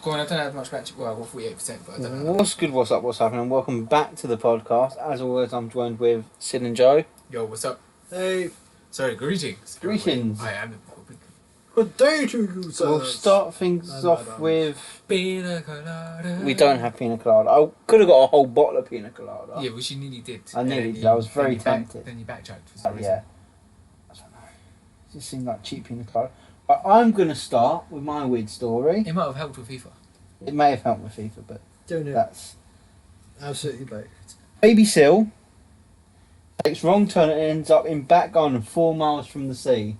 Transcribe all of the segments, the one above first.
Go on, I don't have much battery. Well, I've got 48%, but I don't know. What's good, what's up, what's happening? Welcome back to the podcast. As always, I'm joined with Sid and Joe. Yo, what's up? Hey. Sorry, greetings. Greetings. I am. Good day to you, sir. We'll start things off with... Pina colada. We don't have pina colada. I could have got a whole bottle of pina colada. Yeah, which you nearly did. I nearly did. I was very tempted. Then you backtracked for some reason. Yeah. I don't know. It just seemed like cheap pina colada. But I'm going to start with my weird story. It might have helped with FIFA. It may have helped with FIFA, but Don't know. that's... Absolutely baked. Baby seal takes wrong turn and ends up in back garden 4 miles from the sea.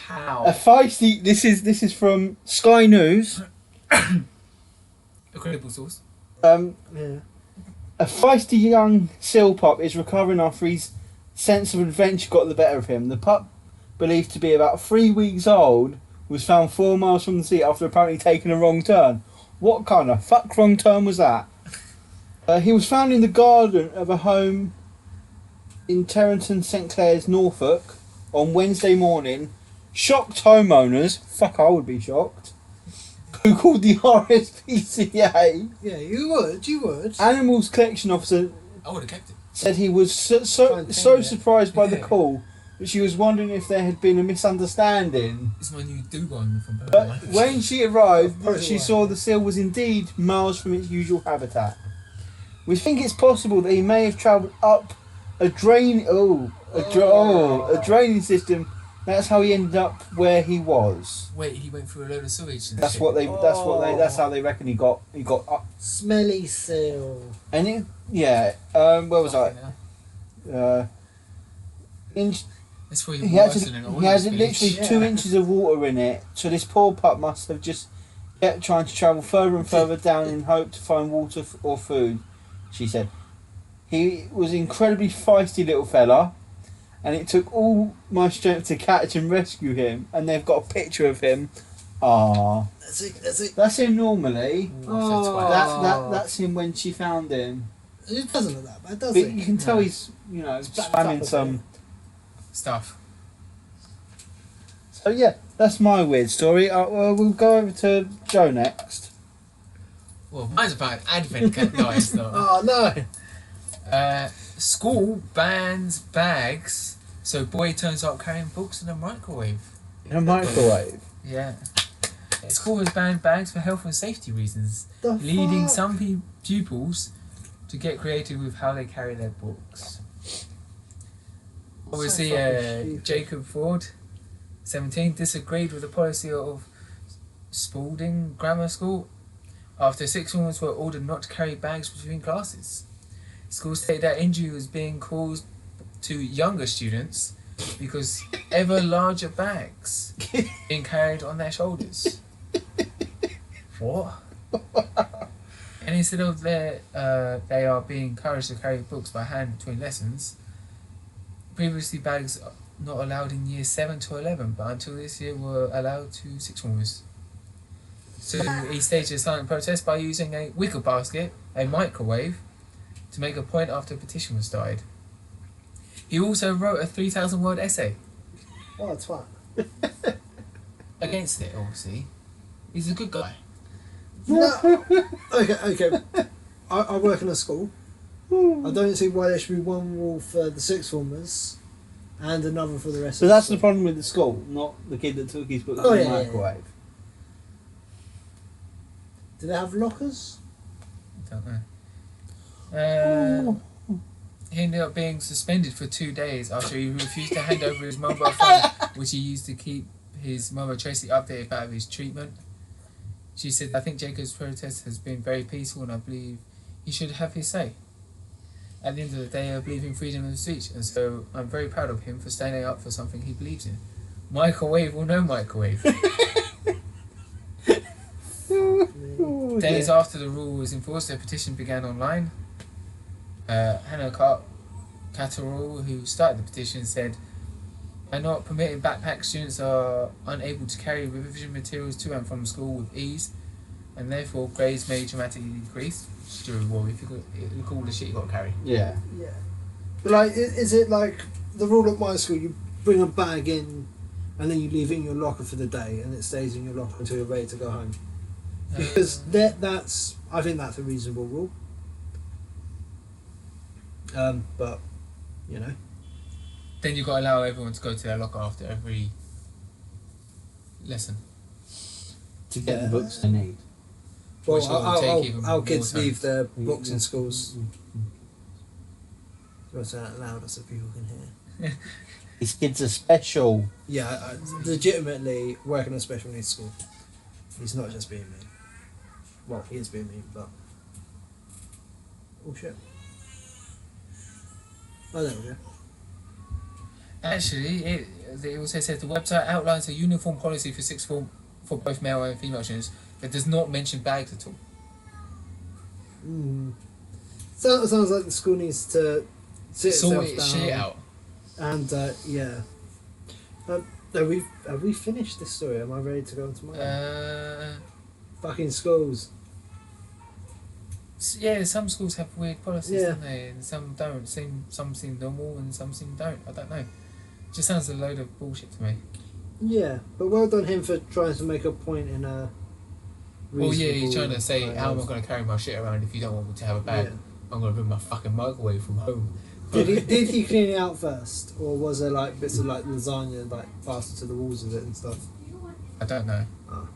How? A feisty... This is from Sky News. A credible source. Yeah. A feisty young seal pup is recovering after his sense of adventure got the better of him. The pup, believed to be about 3 weeks old, was found 4 miles from the sea after apparently taking a wrong turn. What kind of fuck wrong turn was that? He was found in the garden of a home in Terrenton, St Clair's, Norfolk, on Wednesday morning. Shocked homeowners, fuck I would be shocked, who called the RSPCA. Yeah, you would. Animals collection officer I would have kept it. said he was so surprised by the call that she was wondering if there had been a misunderstanding. It's my new Dugon from But Berlin. when she arrived, Probably she why. saw the seal was indeed miles from its usual habitat. We think it's possible that he may have travelled up a draining system. That's how he ended up where he was. Wait, he went through a load of sewage. And That's shit. that's how they reckon he got up. Smelly seal. And where was I? Fucking hell. That's probably He had worse than an oil literally spillage. 2 inches of water in it, so this poor pup must have just kept trying to travel further and further down in hope to find water or food, she said. He was an incredibly feisty little fella, and it took all my strength to catch and rescue him, and they've got a picture of him. Ah, That's it. that's him normally. Oh, That's him when she found him. It doesn't look that bad, does But it? you can tell he's, backed spamming up a some... Stuff. So yeah, that's my weird story. We'll go over to Joe next. Well, mine's about advent guys though. Oh, no. School bans bags, so boy turns up carrying books in a microwave. In a microwave. Yeah. School has banned bags for health and safety reasons, The leading fuck? some pupils to get creative with how they carry their books. Obviously, So fucking stupid. Jacob Ford, 17, disagreed with the policy of Spalding Grammar School after 6 women were ordered not to carry bags between classes. School stated that injury was being caused to younger students because ever larger bags being carried on their shoulders. What? And instead of they are being encouraged to carry books by hand between lessons. Previously, bags are not allowed in years 7 to 11, but until this year were allowed to 6 formers. So he staged a silent protest by using a wicker basket, a microwave, to make a point after a petition was started. He also wrote a 3,000-word essay Oh, that's fine. against it, obviously. He's a good guy. No. Okay. I work in a school. I don't see why there should be one rule for the sixth formers and another for the rest So of that's the the problem with the school, not the kid that took his books Oh, in the yeah, yeah, microwave. Do they have lockers? Don't know. He ended up being suspended for 2 days after he refused to hand over his mobile phone, which he used to keep his mother Tracy updated about his treatment. She said, "I think Jacob's protest has been very peaceful and I believe he should have his say. At the end of the day, I believe in freedom of speech, and so I'm very proud of him for standing up for something he believes in. Microwave or no microwave." Days after the rule was enforced, a petition began online. Hannah Catterall, who started the petition, said, "By not permitting backpack, students are unable to carry revision materials to and from school with ease, and therefore grades may dramatically decrease." It's true. Well, if you look all the shit you got to carry. Yeah. Yeah. But like, is it like the rule at my school? You bring a bag in, and then you leave it in your locker for the day, and it stays in your locker until you're ready to go home. Because that's I think that's a reasonable rule. But you know, Then you've got to allow everyone to go to their locker after every lesson. To get the books they need. Which well, will take even our more kids time. leave their books in schools. You'll say that loud so people can hear. These kids are special. Yeah, legitimately working in a special needs school. He's not just being mean. Well, he is being mean, but oh shit. Oh, there we go. Actually, it also says the website outlines a uniform policy for sixth form for both male and female students, but does not mention bags at all. So it sounds like the school needs to sit Sort itself its down. shit out. And yeah. Have we finished this story? Am I ready to go on to mine? Fucking schools. Yeah, some schools have weird policies, Yeah. don't they? And some don't. Some seem normal and some don't. I don't know. It just sounds a load of bullshit to me. Yeah, but well done him for trying to make a point in a. Well, yeah, he's trying to reasonable say, way how am I of- going to carry my shit around if you don't want me to have a bag? Yeah. I'm going to bring my fucking microwave from home. Did he clean it out first, or was there like bits of like lasagna like plastered to the walls of it and stuff? I don't know. Oh.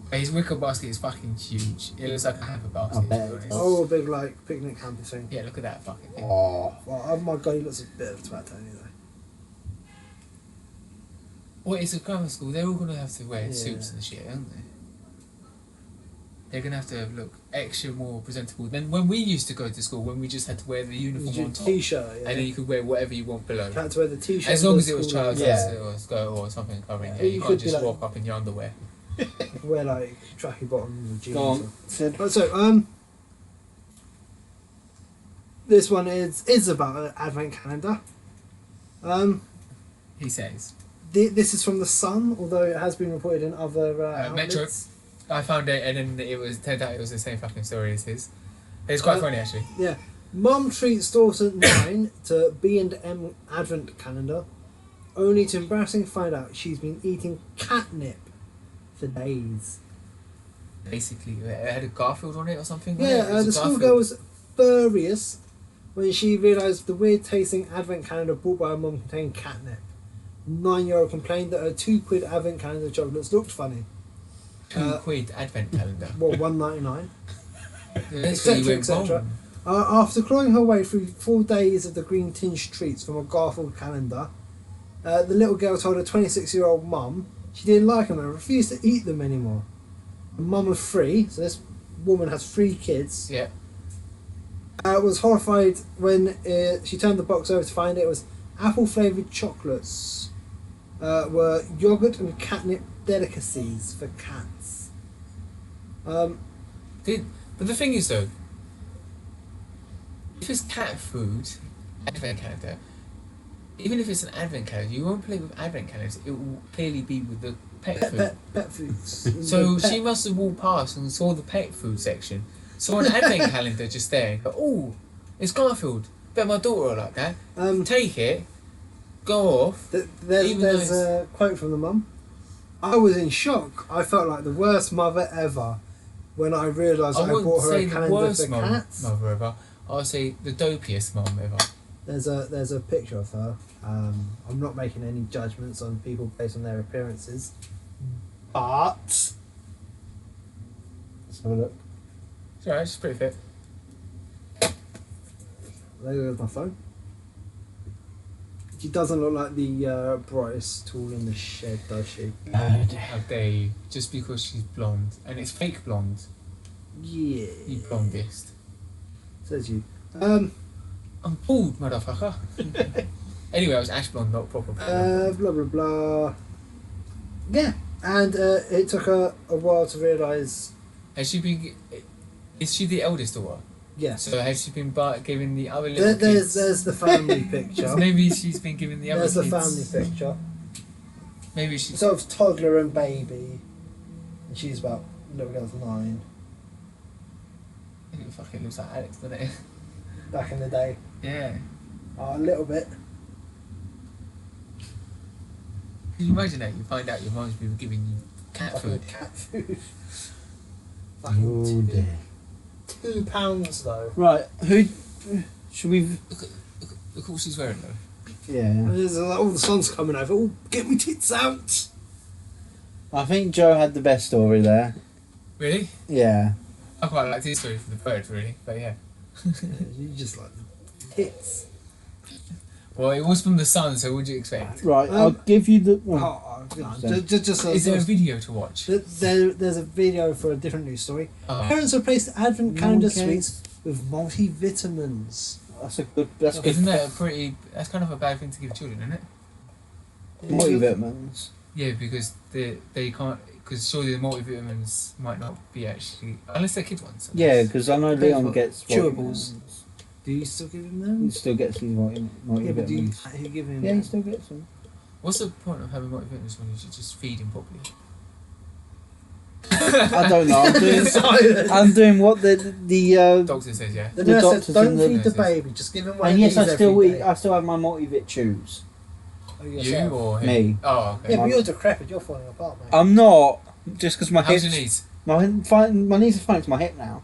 But his wicker basket is fucking huge. It looks like a hamper basket. I to be bet it honest. does. Oh, a big like picnic hamper thing. Yeah, look at that fucking thing. Oh. Well, oh my god, he looks a bit of a twat, don't he, though? Well, it's a grammar school. They're all going to have to wear Yeah. suits and shit, aren't they? They're going to have to look extra more presentable than when we used to go to school, when we just had to wear the uniform on top. T-shirt, yeah. And then you could wear whatever you want below. You had to wear the T-shirt. As long with as the it was school trousers logo. or skirt or something covering Yeah, it. you You could can't be just like- walk up in your underwear. Wear like tracky bottoms and jeans. Go on. Sid. Right, so this one is about an advent calendar. He says. This is from the Sun, although it has been reported in other Metro. outlets. I found it and then turned out it was the same fucking story as his. It's quite funny actually. Yeah, Mum treats daughter 9 to B&M advent calendar, only to embarrassingly find out she's been eating catnip for days. Basically, it had a Garfield on it or something. Yeah, It was the a schoolgirl was furious when she realised the weird tasting advent calendar bought by her mum contained catnip. 9-year-old complained that her £2 advent calendar chocolates looked funny. £2 advent calendar. Well, $1.99. Eventually went etc. wrong. After clawing her way through 4 days of the green tinged treats from a Garfield calendar, the little girl told her 26-year-old mum she didn't like them and refused to eat them anymore. The mum of 3, so this woman has 3 kids, Yeah. was horrified when she turned the box over to find it was apple flavoured chocolates, were yogurt and catnip delicacies for cats. But the thing is though, if it's cat food, advent calendar, even if it's an advent calendar, you won't play with advent calendars. It will clearly be with the pet food. Pet foods. So The pet- she must have walked past and saw the pet food section, saw an advent calendar just there. And go, oh, it's Garfield. Bet my daughter will like that. Take it, go off. There's Even though it's- a quote from the mum. I was in shock. I felt like the worst mother ever when I realised I wouldn't bought her say a the calendar worst for cats. mother ever. I'll say the dopiest mum ever. There's a picture of her. I'm not making any judgments on people based on their appearances, but Let's have a look. It's alright, she's pretty fit. there's my phone. She doesn't look like the brightest tool in the shed, does she? How dare you? Just because she's blonde. And it's fake blonde. Yeah. You blondest. Says you. I'm bald, motherfucker. Anyway, I was ash blonde, not proper blonde. Blah blah blah. Yeah, and it took her a while to realise. Has she been... Is she the eldest daughter? Yes. So has she been giving the other little kids... There's the family picture. Maybe she's been giving the other There's the kids... family picture. Maybe she... Sort of toddler and baby, and she's about little girl's 9. It fucking looks like Alex, doesn't it? Back in the day, Yeah. a little bit. Can you imagine that? You find out your mum's been giving you cat food. Cat food. Oh Fucking dear. £2 though. Right, who should we? Look what she's wearing though. Yeah, There's all the sun's coming over. Oh, get me tits out! I think Joe had the best story there. Really? Yeah. I quite liked his story for the bird, really. But yeah. You just like the tits. Well, it was from the sun, so what do you expect? Right, I'll give you the. Just Is there a video to watch? There's a video for a different news story. Oh. Parents replaced advent calendar Okay. sweets with multivitamins. That's a good. That's good. Isn't that a pretty... That's kind of a bad thing to give children, isn't it? Multivitamins. Yeah, because they can't... Because surely the multivitamins might not be actually... Unless they're kid ones. Yeah, because I know Leon what? gets Chewables. vitamins. Do you still give him He them? still gets his multivitamins. Yeah, but do you give him Yeah, he them? still gets them. What's the point of having multivitamins when you should just feed him properly? I don't know. Silence. I'm doing what the Doctor says, yeah. The The nurse doctors said, don't and the feed the nurses. baby, just give him what and he yes, needs I still every eat. day. I still have my multivit chews. Oh, You yourself. or him? Me. Oh, okay. Yeah, but you're decrepit, you're falling apart, mate. I'm not just because my How's hips. your knees? My knees are fine to my hip now.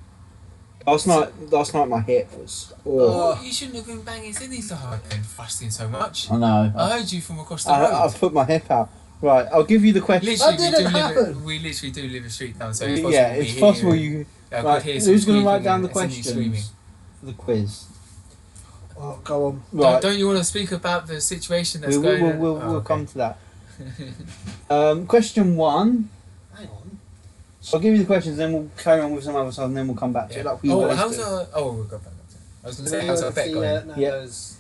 Last night my hip was. Oh, you shouldn't have been banging Sidney so hard then, fussing so much. I know. I heard you from across the road. I put my hip out. Right, I'll give you the question. Literally, That didn't happen. we literally do live a street down, so it's possible Yeah, it's possible you. I Right, could hear some who's going to squeaking write down the and Sidney screaming. questions for the quiz? Oh, go on. Right, Don't you want to speak about the situation that's going on? we'll Oh, okay. come to that. Question 1. Hang on. So I'll give you the questions, then we'll carry on with some other stuff, and then we'll come back to Yeah. it. Like we Oh, always how's do. our... Oh, we'll go back up to it. I was going to say, how's our bet going? Nando's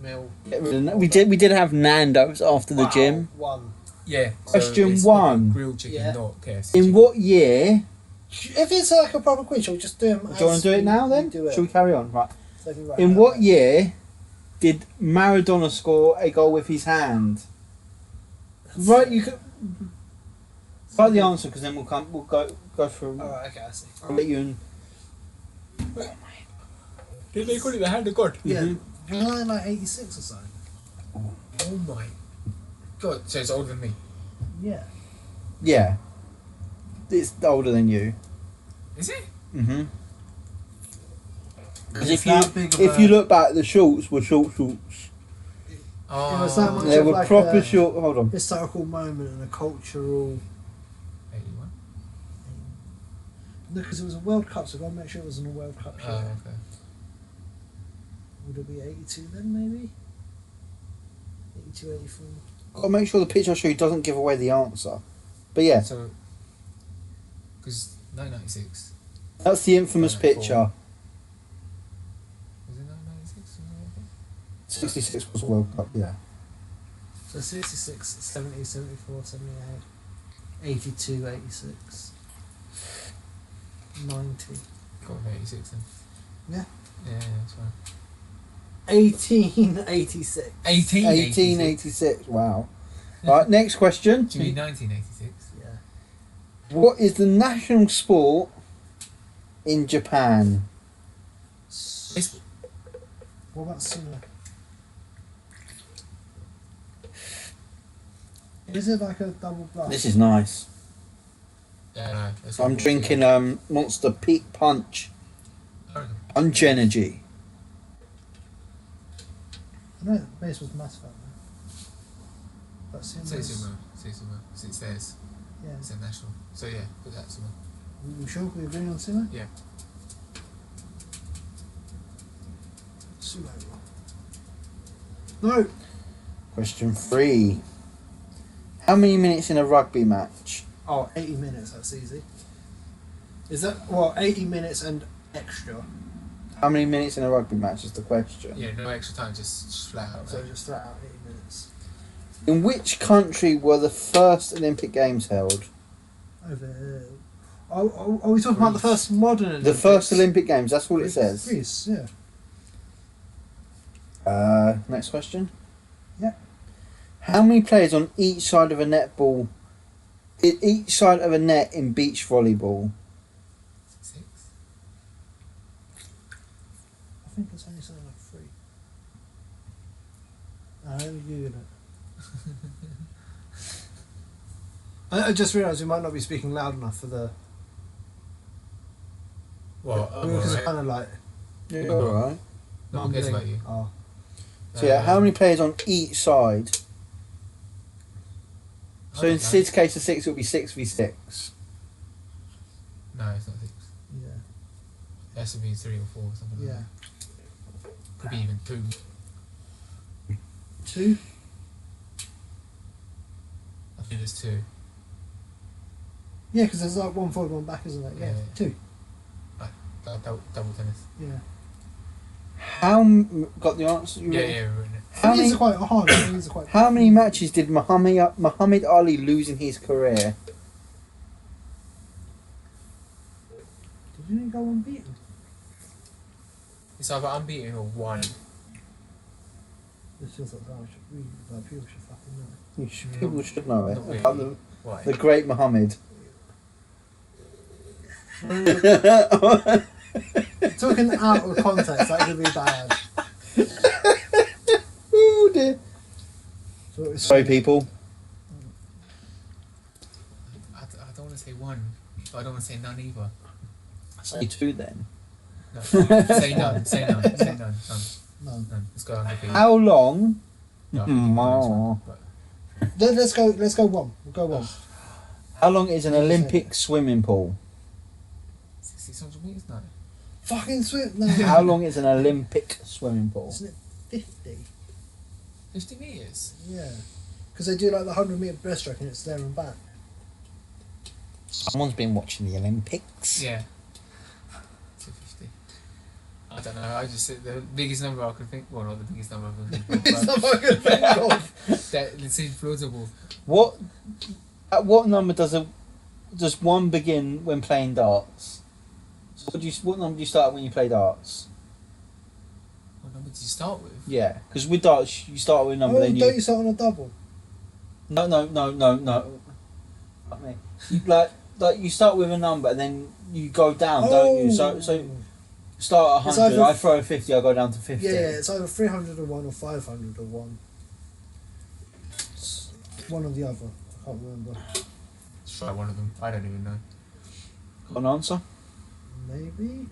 meal. Get rid of that. We did have Nando's after the Wow, gym. One. Yeah. Question it's 1. Grilled chicken, Yeah. not KFC. In what year? If it's like a proper quiz, shall we just do them? Do you want to do it now then? Do it. Shall we carry on? Right. So we write In it what down. year did Maradona score a goal with his hand? Right, you could write the answer because then we'll go through. Alright, okay, I see. I'll let you in. Did they call it the hand of God? Yeah, Mhm. wasn't it like 86 or something? Oh my God. So it's older than me. Yeah. Yeah. It's older than you. Is it? Mm-hmm. It's If that big of if a- you look back, the shorts were shorts. Oh. was that much They of were like proper a- short. Hold on. historical moment and a cultural. 81? No, because it was a World Cup, so I've got to make sure it was in a World Cup Oh, shirt. okay. Would it be 82 then, maybe? 82, 84. Got to make sure the picture I show you doesn't give away the answer. But yeah, So, because 1996. that's the infamous 94. picture. Was it 1996? 66 was World Cup. Yeah. So 66, 70, 74, 78, 82, 86, 90. Got 86 then. Yeah. Yeah, that's fine. 1886. 1886. Wow. Right. Next question. Do you mean 1986? Yeah. What is the national sport in Japan? Baseball. What about sumo? Is it like a double bluff? This is nice. Yeah, no. That's I'm what- drinking Monster Peak Punch. I reckon. Punch Energy. I know baseball's mass fan. But Say sumo's... sumo. Say sumo. 'Cause it says Yeah. it's a national. So yeah, put that sumo. You sure we're agreeing on sumo? Yeah. Sumo. No! Question 3. How many minutes in a rugby match? Oh, 80 minutes, that's easy. Is that, well, 80 minutes and extra. How many minutes in a rugby match is the question. Yeah, no extra time, just flat out. So Right? just flat out 80 minutes. In which country were the first Olympic Games held? Over here. Oh, are we talking about the Greece. first modern Olympics? The first Olympic Games, that's all it says. Greece, yeah. Next question. Yeah. How many players on each side of a netball, each side of a net in beach volleyball? 6? I think it's only something like 3. Let me Google it. I just realised we might not be speaking loud enough for the. Well, Because it's kind of like. Yeah, alright. No one cares about you. Oh. So yeah, how many players on each side? So in Sid's case of 6, it'll be 6v6. No, it's not 6. Yeah. It has to be 3 or 4 or something like Yeah. that. Could be even 2. 2? I think there's 2. Yeah, because there's like 1 forward, 1 back, isn't there? Yeah. Yeah. 2. Double tennis. Yeah. Got the answer? Yeah, yeah, we've written it. These are quite hard. These are quite. How many matches did Muhammad Ali lose in his career? Did you go unbeaten? It's either unbeaten or 1. This feels like people should fucking know. People should know it. Not really. About Why? the great Muhammad. Talking out of context, that could be bad. Ooh dear. So it's Sorry, people. I don't want to say 1, but I don't want to say none either. Say 2 then. No, say none. Say none. Say none. None. None. Let's go unbeaten. How long? No, Oh. Let's go 1. We'll go 1. How long is an Olympic swimming pool? 600 metres? No. Fucking swim. No. How long is an Olympic swimming pool? Isn't it 50? 50 metres? Yeah. Because they do like the 100-metre breaststroke and it's there and back. Someone's been watching the Olympics. Yeah. 250. I don't know, I just said the biggest number I could think, well, not the biggest number I could think It's of, not what I could think of. that it seems plausible. At what number does one begin when playing darts? So what number do you start when you play darts? What number did you start with? Yeah, because with darts you start with a number, Oh, then don't you start on a double? No. Fuck me. Like you start with a number and then you go down, don't you? So start at It's 100. either- I throw a 50. I go down to 50. Yeah, it's either 300 or 1 or 500 or 1. It's one or the other. I can't remember. Let's try one of them. I don't even know. Got an answer? Maybe?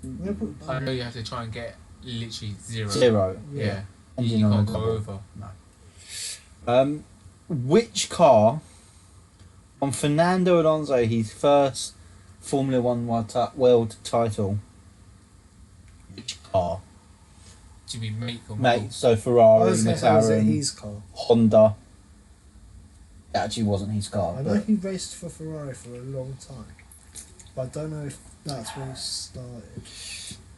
I'm gonna put I know you have to try and get literally 0. 0. Yeah. And You you know can't a go double. over. Which car won Fernando Alonso his first Formula 1 world title? Which car? Do you mean make or model? Mate, so I Ferrari, was going to say, was it McLaren, his car? Honda. It actually wasn't his car. I know But he raced for Ferrari for a long time. But I don't know if that's when he started.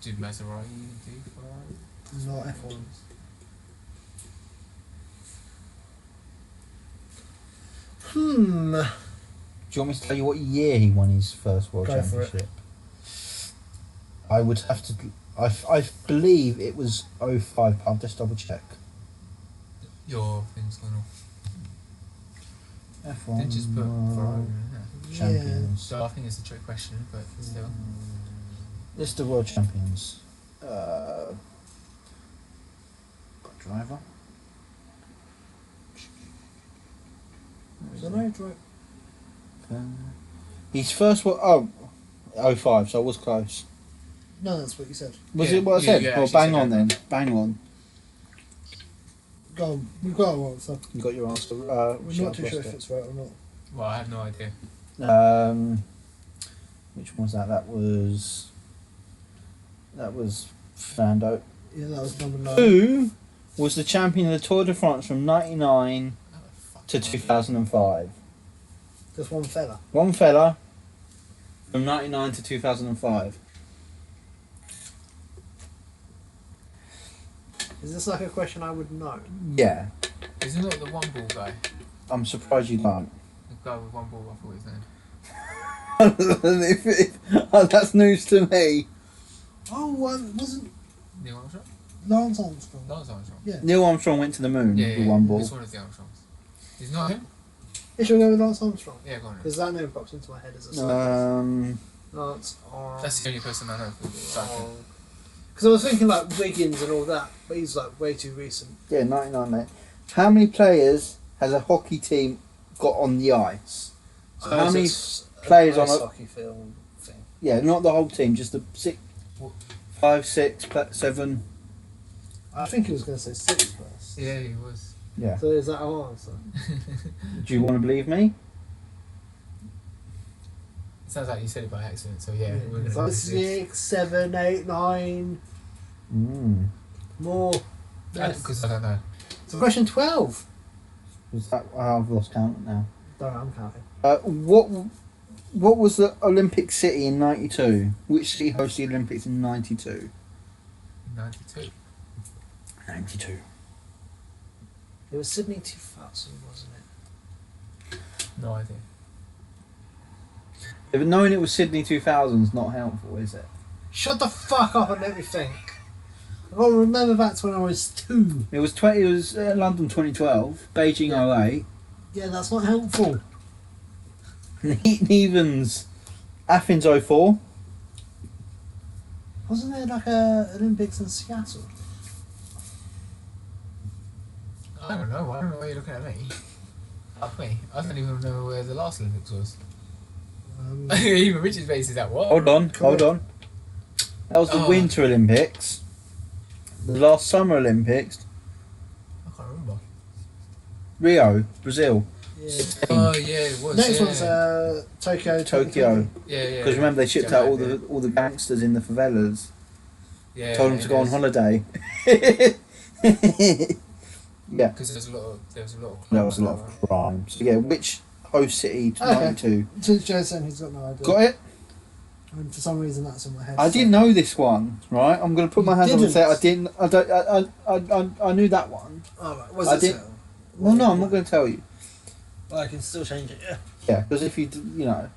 Did Maserati do Ferrari? Not F1s. do you want me to tell you what year he won his first world Go for it. championship? I would have to. I believe it was 05. I'll just double check. Your thing's going off. F1 Didn't just put World Ferrari in there. Champions. So I think it's a trick question, but still. List of world champions. Driver. So no, right. His first one, 05, so I was close. No, that's what you said. Was Yeah, it what I yeah, said? yeah, Well, actually bang said on that. then. Bang on. Go on. We've got one, so You got your answer. we're shit, not I've too sure lost if it's right or not. Well, I have no idea. it. Which one was that? That was Fernando. Yeah, that was number 9. Who was the champion of the Tour de France from 99 Oh, fuck. to 2005? Just one fella. One fella from 99 to 2005. Is this like a question I would know? Yeah. Is it not the one ball guy? I'm surprised you don't. The guy with one ball, I thought his name. That's news to me. Oh, wasn't Neil Armstrong? Lance Armstrong? Lance Armstrong. Yeah. Neil Armstrong went to the moon with one ball. It's one of the Armstrongs. He's not him? You should go with Lance Armstrong. Yeah, go on. Because that name pops into my head as a cyclist. Lance Armstrong. That's the only person I know for cycling. Because I was thinking like Wiggins and all that, but he's like way too recent. Yeah, 99, mate. How many players has a hockey team got on the ice. So how it's many a players on ice a... hockey film thing? Yeah, not the whole team, just the 5, 6, 7... I think he was going to say 6 first. Yeah, he was. Yeah. So is that our answer? Do you want to believe me? It sounds like you said it by accident, so yeah. We're It's gonna like go 6, 7, 8, 9. More. Yes. Because I don't know. So question 12. Was that... I've lost count now. Don't know, I'm counting. What was the Olympic city in 92? Which city hosted the Olympics in 92? 92. 92. It was Sydney 2000, wasn't it? No idea. Yeah, but knowing it was Sydney 2000 is not helpful, is it? Shut the fuck up and let me think. I can't remember back to when I was 2. It was London 2012, Beijing 08, Yeah, that's not helpful. Nevens, Athens 04. Wasn't there like a Olympics in Seattle? I don't know. I don't know why you're looking at me. Fuck me. I don't even know where the last Olympics was. Even Richard's face is at what? Hold on. That was the Oh. Winter Olympics. The last Summer Olympics, I can't remember. Rio, Brazil. Yeah. Oh yeah, it was. Next yeah. one's Tokyo. Tokyo. Yeah, yeah. Because remember they shipped out all the gangsters in the favelas. Yeah. Told them to go on holiday. Yeah. Because there was a lot of. That was a lot of crime. So yeah, which host city to Okay. 92? Since Joe's saying he's got no idea. Got it? And for some reason that's in my head. I didn't know this one, right? I'm going to put my hands up and say I didn't. I knew that one. Alright, was I it didn't- so? Well, no, I'm not going to tell you. Well, I can still change it, yeah. Yeah, because if you know,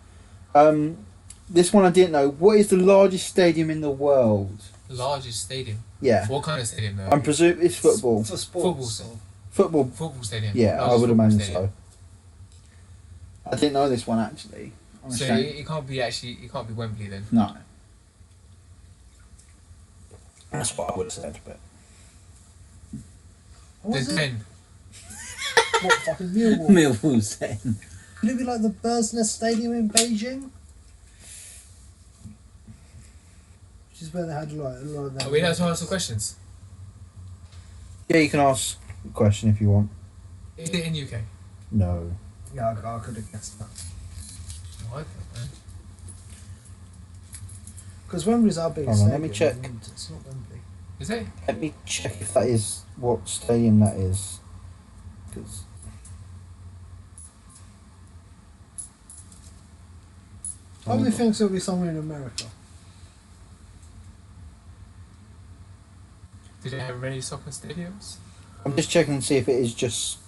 this one I didn't know. What is the largest stadium in the world? Largest stadium. Yeah, What kind of stadium though? I'm presuming it's football. For Football sports. stadium. Football. Football stadium. Yeah, I Largest would football imagine stadium. so. I didn't know this one actually. I'm So ashamed. it can't be actually. It can't be Wembley then. No. That's what I would have said, but What was There's it? 10. What, fucking Millwall? Millwall's then. Could it be like the Bird's Nest Stadium in Beijing? Which is where they had like a lot of that. Are we allowed to ask some questions? Yeah, you can ask a question if you want. Is it in UK? No. Yeah, I could have guessed that. No, I don't know. Because Wembley's our biggest Hold on, let stadium. me check. and It's not Wembley. Is it? Let me check if that is what stadium that is. 'Cause Probably thinks it'll be somewhere in America. Did it have many soccer stadiums? I'm just checking to see if it is just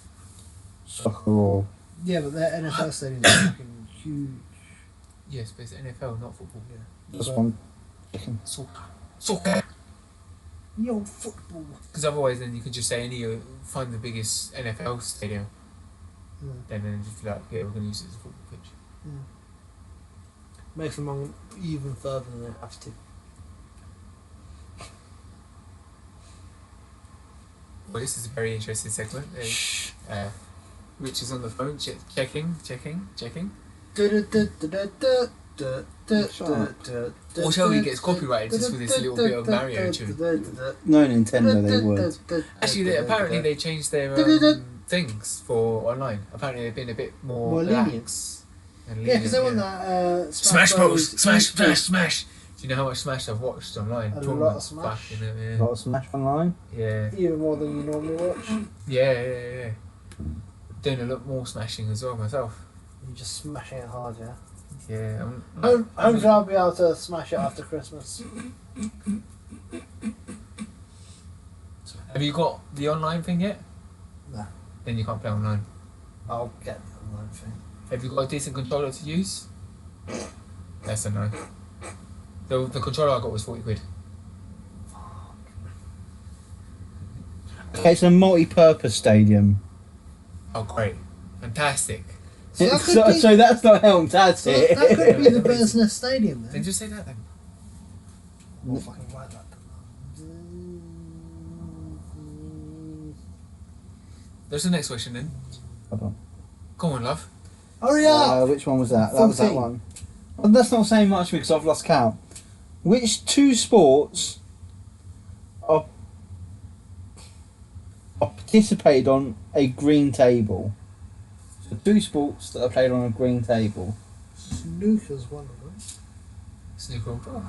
soccer or... Yeah, but their NFL stadium is fucking huge. Yes, but it's NFL, not football. Yeah. This one. Checking. Soccer. Yo, football. Because otherwise, then you could just say find the biggest NFL stadium. Yeah. Then just be like, yeah, we're going to use it as a football pitch. Yeah. Make them on even further than they have to. Well, this is a very interesting segment. Rich is on the phone, checking. Or shall he gets copyrighted just for this little bit of Mario tune? No Nintendo, they would. Actually, apparently they changed their things for online. Apparently they've been a bit more lenient. lax and Yeah, because they want yeah. that Smash Bros. Smash. Do you know how much Smash I've watched online? A lot of Tournaments, Smash. fucking hell, A yeah. lot of Smash Online. Yeah. even more than you normally watch. Yeah. Doing a lot more smashing as well myself. You're just smashing it hard, yeah. Yeah. Hopefully I'll be able to smash it after Christmas. Have you got the online thing yet? No. Then you can't play online. I'll get the online thing. Have you got a decent controller to use? That's a no. The controller I got was 40 quid. Okay, it's a multi-purpose stadium. Oh great. Fantastic. So that could So, be- so that's not helped, has So it? that could be the Bird's Nest Stadium Then then. just say that then. We'll fucking write that. There's the next question then. Hold on. Go on, love. Hurry up! Which one was that? That was that 14. one. Well, that's not saying much because I've lost count. Which two sports are participated on a green table? So two sports that are played on a green table. Snooker's one of them. Snooker and pool.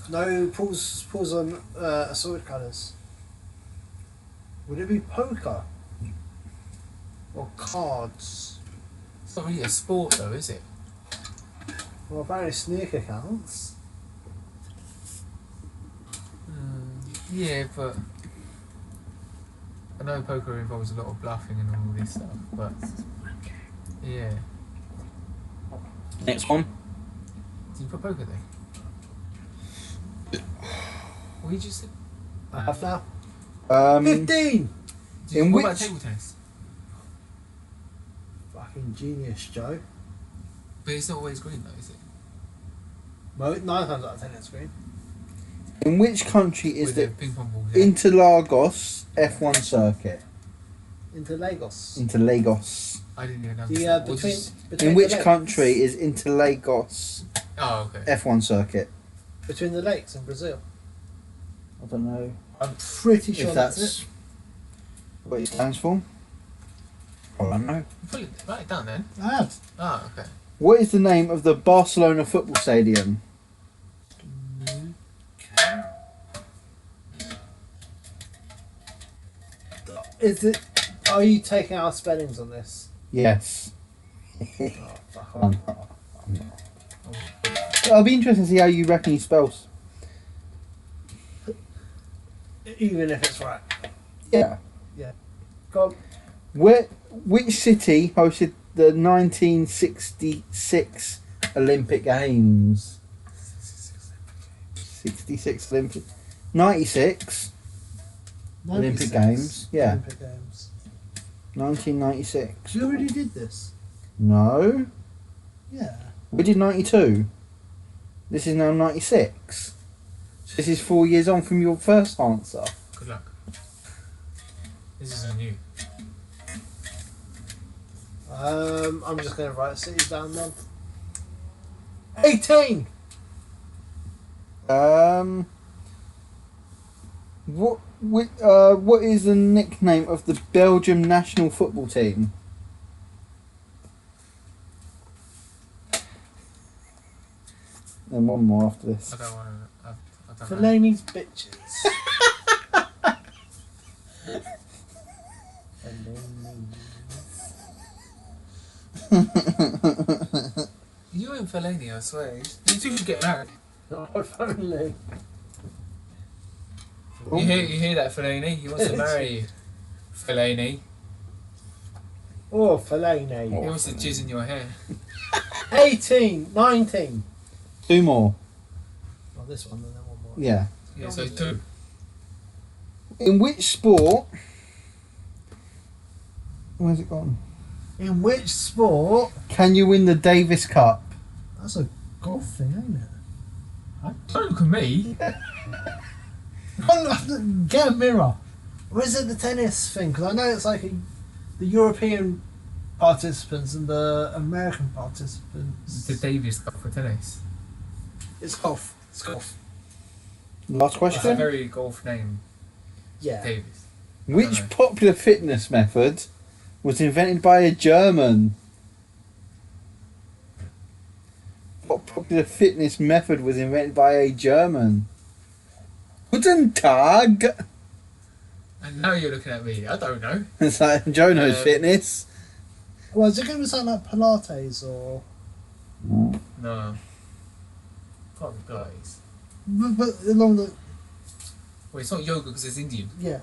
No, pulls on assorted colours. Would it be poker? Or cards? It's not really a sport though, is it? Well, apparently snooker counts. Yeah, but I know poker involves a lot of bluffing and all this stuff, but yeah. Next one. Did you put poker there? What did you say? I have now. 15! Did you, In what about which- table tennis? Fucking genius, Joe. But it's not always green though, is it? Well, 9 times out of 10 it's green. In which country is With the ping pong ball? Yeah. Interlagos F1 circuit? Into Lagos. Interlagos. I didn't even The, understand. What between, did you- between In the which lakes. country is Interlagos Oh, okay. F1 circuit? Between the lakes in Brazil. I don't know I'm pretty sure if that's that's it. what it stands for. I don't know. Write it down then. I have. Ah, okay. What is the name of the Barcelona football stadium? Is it? Are you taking our spellings on this? Yes. Oh, fuck off. It'll be interesting to see how you reckon he spells. Even if it's right. Yeah. Go on. Which city hosted the 1966 Olympic Games? 66 Olympic. 96 Olympic 96 Games. Yeah. Olympic Games. 1996. You already did this. No. Yeah. We did 92. This is now 96. So this is 4 years on from your first answer. Good luck. This isn't new. I'm just going to write cities down then. 18! What is the nickname of the Belgium national football team? And one more after this. I don't want to. I don't know. Fellaini's bitches. You and Fellaini, I swear. You two should get married. If only. You hear that, Fellaini? He wants to marry you. Fellaini. Oh, Fellaini. He wants to jizz in your hair. 18, 19. Two more. Oh, this one and then one more. Yeah. Yeah, so 2. In which sport? Where's it gone? In which sport? Can you win the Davis Cup? That's a golf thing, ain't it? Don't look at me. Get a mirror. Or is it the tennis thing? Because I know it's like the European participants and the American participants. The Davis Cup for tennis. It's golf. It's golf. Last It's a question. very golf name, Yeah. Davis. Which know. popular fitness method was invented by a German? What popular fitness method was invented by a German? Guten Tag! And now you're looking at me. I don't know. It's like Joe knows fitness. Well, is it going to be something like Pilates or... No. Can't be Pilates. But along the... Well, it's not yoga because it's Indian. Yeah.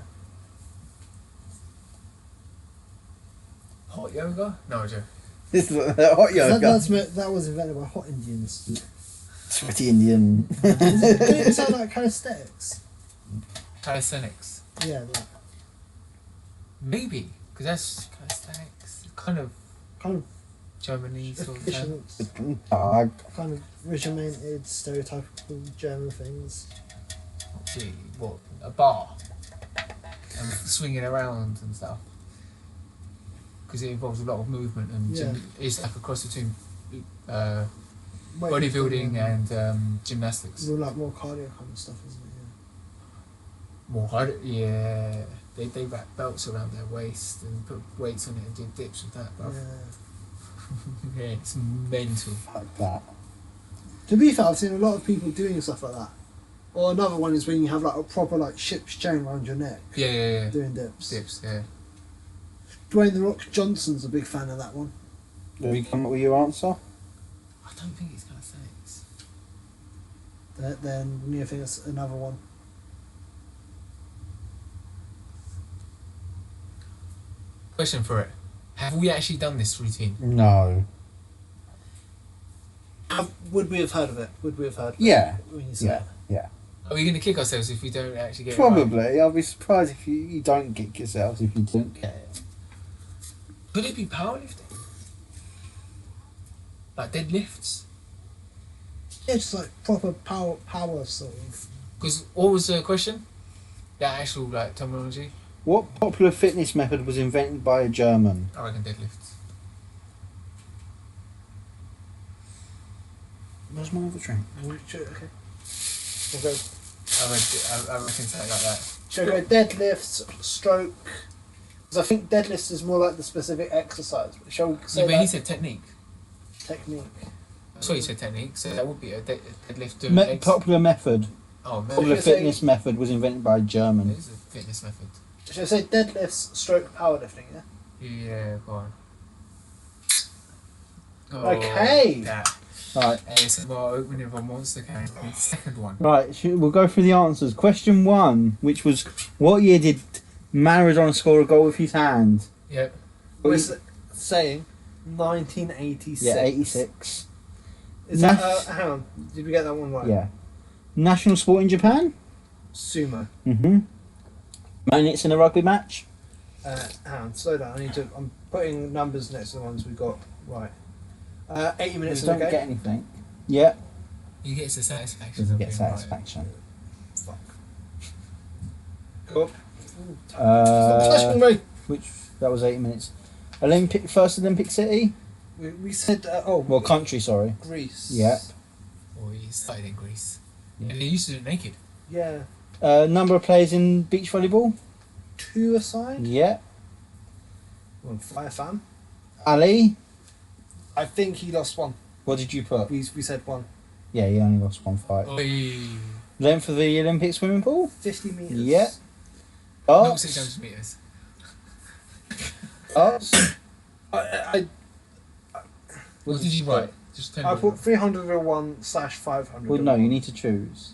Hot yoga? No, Joe. This is hot yoga. That was invented by hot Indians. Sweaty Indian. Doesn't it sound like calisthenics? Calisthenics. Yeah, like, Maybe. Because that's calisthenics. Kind of kind of Germany sort of term. efficient, Guten Tag. kind of regimented, stereotypical German things. Gee, what? A bar? And swinging around and stuff. because it involves a lot of movement and it's like a cross between Weightlifting bodybuilding and gymnastics. Like more cardio kind of stuff, isn't it? More hard, yeah. They wrap belts around their waist and put weights on it and do dips with that, bruv. Yeah. Yeah, it's mental. Like that. To be fair, I've seen a lot of people doing stuff like that. Or another one is when you have like a proper like ship's chain around your neck. Yeah. Doing dips. Dips, yeah. Dwayne The Rock Johnson's a big fan of that one. Have you come up with your answer? I don't think it's gonna say it's. Then you think it's another one. Question for it. Have we actually done this routine? No. Would we have heard of it? Would we have heard? Yeah. When you say Yeah. it? Yeah. Are we going to kick ourselves if we don't actually get it right? Probably. I'll be surprised if you don't kick yourselves if you don't get it. Could it be powerlifting? Like deadlifts? Yeah, just like proper power sort of. Because what was the question? The actual like terminology? What popular fitness method was invented by a German? I reckon deadlifts. Where's my other drink? Okay. We'll go. I reckon something like that. Shall we go deadlifts, stroke? Because I think deadlifts is more like the specific exercise. Shall we say Yeah, but he that? said technique. Technique. I saw you said technique, so that would be a deadlift doing legs. Popular method. Oh, Popular Should I say- fitness method was invented by a German. It is a fitness method. Shall I say deadlifts, stroke, powerlifting? Yeah. Yeah, go on. Okay. That. Right. ASMR opening of a monster can. Second one. Right, we'll go through the answers. Question 1, which was, what year did Maradona score a goal with his hand? Yep. We're saying 1986. Yeah, 86. Is that, hang on, did we get that one right? Yeah. National sport in Japan? Sumo. Mm-hmm. Minutes in a rugby match? Hang on, slow down. I'm putting numbers next to the ones we got right. 80 minutes You in the don't game. get anything. Yeah. You get the satisfaction. Doesn't of get being satisfaction. Fuck. Cool. Stop Uh, touching me. that was 80 minutes. First Olympic city? We said, Well, country, sorry. Greece. Yeah. Right. Or he started in Greece. Yeah. They used to do it naked. Yeah. Number of players in beach volleyball? 2 aside. Yeah. One fire fan. Ali? I think he lost one. What did you put? We said one. Yeah, he only lost one fight. Oi. Length of the Olympic swimming pool? 50 metres. Yeah. Not Darts? 600 metres. Darts? What did you write? Just tell I me. put 301/500. Well, no, you need to choose.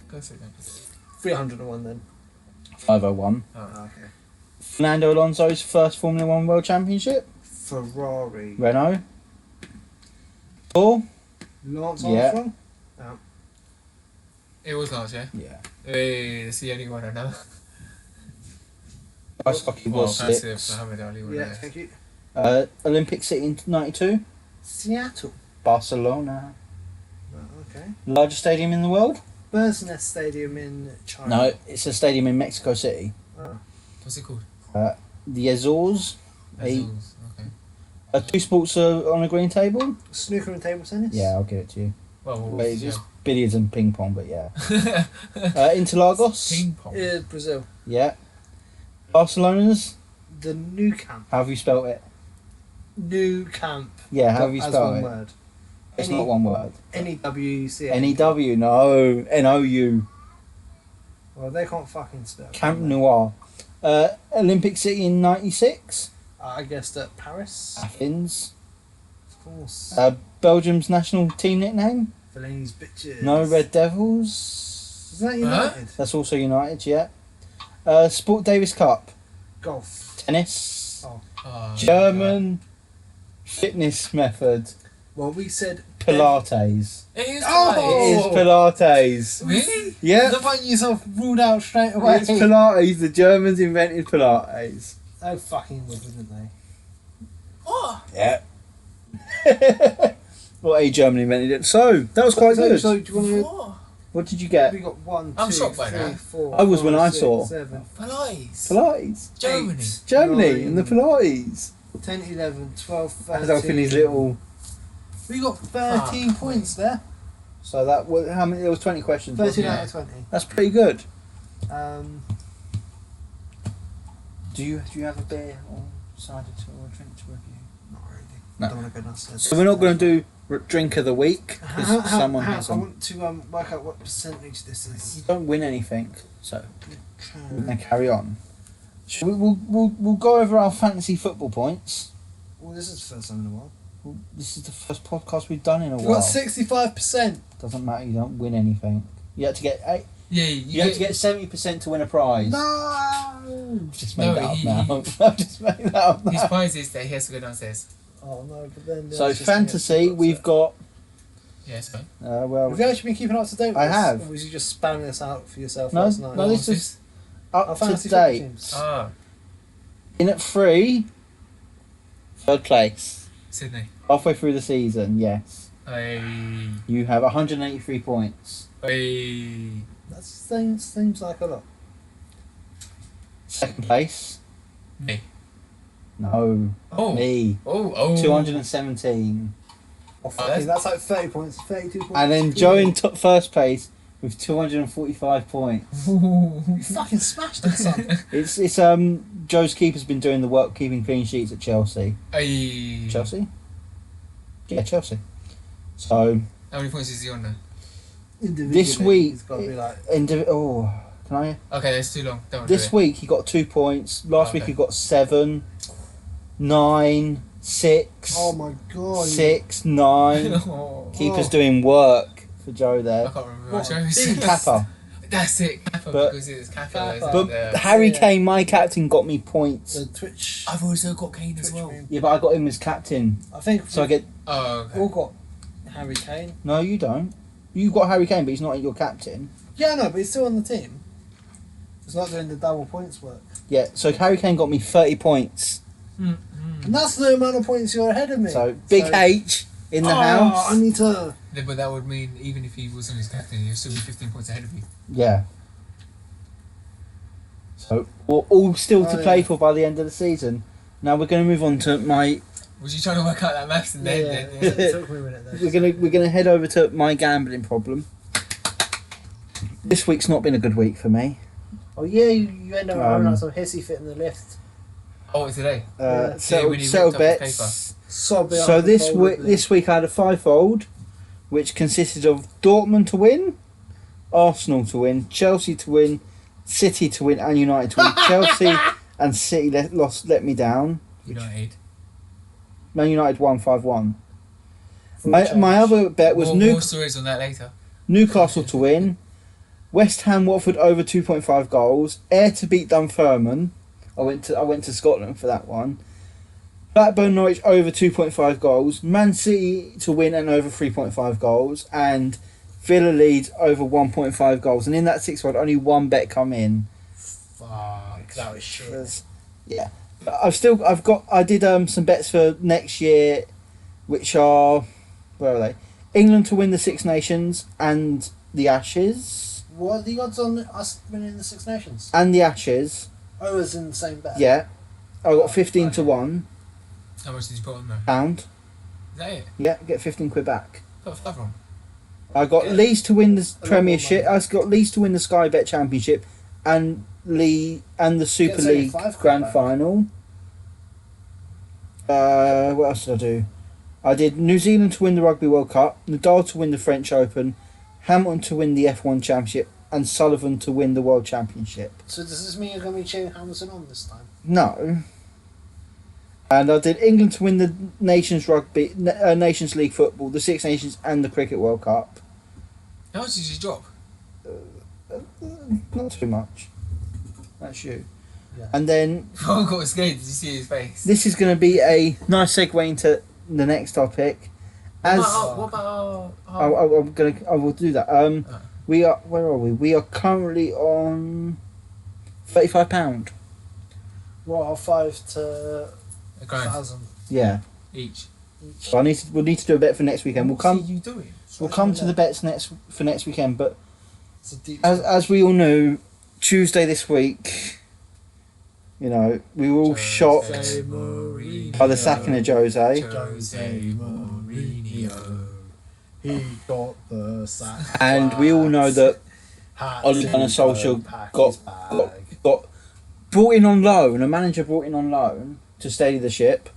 Go through that. 301 then. 501. Oh. Okay. Fernando Alonso's first Formula 1 World Championship? Ferrari. Renault? 4? Lance Yeah. Armstrong? It was Lance, yeah? Yeah. Hey, that's the only one I know. Ice hockey was passive 6. Muhammad Ali was Yeah, there. thank you. Olympic City in 92? Seattle. Barcelona. Okay. Largest stadium in the world? Bird's Nest Stadium in China. No, it's a stadium in Mexico City. Oh. What's it called? The Azores. Azores. Okay. 2 sports on a green table? Snooker and table tennis? Yeah, I'll give it to you. Well, But it's yeah. just billiards and ping pong, but yeah. Interlagos? Ping pong. Brazil. Yeah. Barcelona's? The New Camp. How have you spelt it? New Camp. Yeah, how have you As spelled one it? word. It's Any- not one word. NEWC. N-E-W, no. N-O-U. Well, they can't fucking spell. Camp can they? Noir. Olympic City in 96? I guess that Paris. Athens. Of course. Belgium's national team nickname? Fellaini's bitches. No, Red Devils. Is that United? That's also United, yeah. Sport Davis Cup. Golf. Tennis. Oh. German fitness method. Well, we said Pilates. It is Oh! It is Pilates. Really? Yeah. The fact yourself ruled out straight away. It's Pilates. The Germans invented Pilates. Oh, fucking would, didn't they? Oh! Yeah. Well, Germany invented it. So, that was quite good. So, do you want to... Oh! What did you get? We got 1, I'm 2, shocked by 3, that. 4, I was 5, when I 6, saw. 7, Pilates. Germany. 8, Germany 9, and the Pilates. 10, 11, 12, 13. Adolf in his little. We got 13 points there. So that was how many? There was 20 questions. 13 wasn't it? out of 20. That's pretty good. Do you have a beer or cider or a drink to review? Not really. No. Don't want to go downstairs. So we're not going to do drink of the week because someone I hasn't. want to work out what percentage this is. You don't win anything, so we're Okay. going to carry on. We'll go over our fantasy football points. Well, this is the first time in a while. This is the first podcast we've done in a We while. got 65%. Doesn't matter. You don't win anything. You have to get Yeah, You have to get 70% to win a prize. No. I've just made No, that up he- now. I've just made that up His now. prize is that he has to go downstairs. Oh no, but then. So fantasy, we've got. Yeah, so. Well, Have you actually been keeping up to date with I this? have. Or was you just spamming this out for yourself No, last night? no, this is up Our to fantasy football date. teams. Ah, In at 3, third place. Sidney. Halfway through the season, yes. Hey. You have 183 points. Hey. That seems like a lot. Second place. Me. No. Oh. Me. Oh. 217. Oh, fucking, that's like 30 points, 32 points. And then Joe in first place with 245 points. You fucking smashed it, son. It's Joe's keeper's been doing the work keeping clean sheets at Chelsea. Hey. Chelsea? Yeah, Chelsea. So How many points is he on there? this week, It's got to be like. can I? Okay, that's too long. Don't This do it. week he got 2 points. Last week Okay. he got 7, 9, 6, Oh my god. 6, 9. Oh. Keeper's doing work for Joe I there. can't remember What, what shows. big Kappa. That's it, Kappa, But- because it's Kappa. Kappa. isn't But there? Harry Yeah. Kane, my captain, got me points. The Twitch. I've also got Kane as Twitch well. meme. Yeah, but I got him as captain. I think So I get. Oh, okay. all got Harry Kane. No, you don't. You got Harry Kane, but he's not your captain. Yeah, no, but he's still on the team. He's not doing the double points work. Yeah, so Harry Kane got me 30 points. Mm. And that's the amount of points you're ahead of me. So, Big H in the Oh, house. I need to. Yeah, but that would mean even if he wasn't his captain, he'd still be 15 points ahead of you. Yeah. So, we're all still to Oh, play yeah. for by the end of the season. Now we're going to move on to my. Was you trying to work out that maths and then? Yeah, it took me a minute there. We're gonna head over to my gambling problem. This week's not been a good week for me. Oh yeah, you end up having like some hissy fit in the lift. Oh, today. Yeah. Settled when he settled ripped up his bets. Sob it So up this this week I had a fivefold, which consisted of Dortmund to win, Arsenal to win, Chelsea to win, City to win, and United to win. Chelsea and City let me down. United. Man United won 5-1. My other bet was More stories on that later. Newcastle to win, West Ham Watford over 2.5 goals, Ayr to beat Dunfermline. I went to Scotland for that one. Blackburn Norwich over 2.5 goals, Man City to win and over 3.5 goals, and Villa Leeds over 1.5 goals. And in that 6 only one bet come in. Fuck. That was shit. Yeah, I did some bets for next year, which are, where are they? England to win the Six Nations and the Ashes. What are the odds on us winning the Six Nations? And the Ashes, I was in the same bet. yeah. I got 15 to 1 How much did you put on there? pound. Is that it? Yeah, get 15 quid back. Got 5 wrong. I got Yeah. Leeds to win the A lot Premiership. more I money. got Leeds to win the Sky Bet Championship, and the Super Gets only League 5 quid Grand back. Final. What else did I do? I did New Zealand to win the Rugby World Cup, Nadal to win the French Open, Hamilton to win the F1 Championship, and Sullivan to win the World Championship. So does this mean you're going to be cheering Hamilton on this time? No. And I did England to win the Nations League football, the Six Nations, and the Cricket World Cup. How much did you drop? Not too much. That's you. Yeah. And then I got scared. Did you see his face? this is going to be a nice segue into the next topic. As What about our I will do that. We are. Where are we? We are currently on £35. What are 5 to a grand 1,000 Yeah. each? each? So we'll need to do a bet for next weekend. We'll What are come. you doing? We'll come to the bets next weekend. But It's a deep. As we all knew, Tuesday this week, you know, we were all shocked Jose Mourinho. by the sacking of Jose. Jose Mourinho. He got the sack. And we all know that Ole Gunnar Had to Solskjaer pack got- his bag. got brought in on loan, a manager brought in on loan to steady the ship.